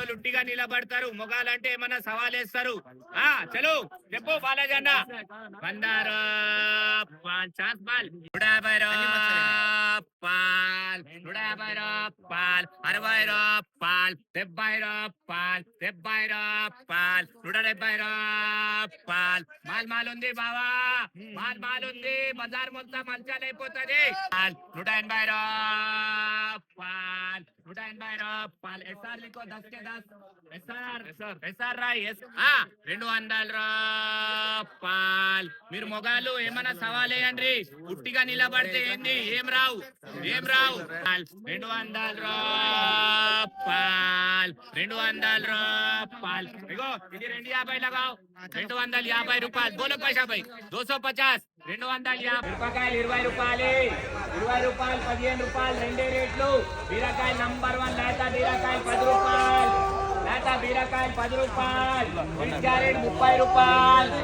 ఆడోళ్ళు ఉట్టిగా నిలబడతారు, మొగాలంటే ఏమన్నా సవాలేస్తారు. చలో చెప్పు బాలాజీ అన్న. 100 రూపాయలు ఛాన్స్ బాల్, 150 రూపాయలు, 150 రూపాయలు, 60 రూపాయలు, 70 రూపాయలు, 70 రూపాయలు, 170 రూపాయలు. మాల్ ఉంది బావా, మాల్ ఉంది, బజార్ మొత్తం మంచాలైపోతుంది. 180 రూపాయలు, 180 రూపాయలు. ఎస్ఆర్ లిఖో 10 के 10. ఎస్ఆర్ రాయ్ 200 రూపాయలు. మీరు మొగాలు ఏమన్నా సవాల్ వేయండి, ఉట్టిగా నిలబడితే ఏంది, ఏం రావు. 200 రూపాయలు, 200 రూపాయలు. ఇగో ఇది 250 लगाओ, 250 రూపాయలు. बोलो पैसा भाई 250, 250. మిరపకాయలు 20 రూపాయలు, 20 రూపాయలు, 15 రూపాయలు, రెండే రేట్లు. బీరకాయ నంబర్ 1 లేత బీరకాయలు 10 రూపాయలు, లేత బీరకాయలు 10 రూపాయలు, 30 రూపాయలు.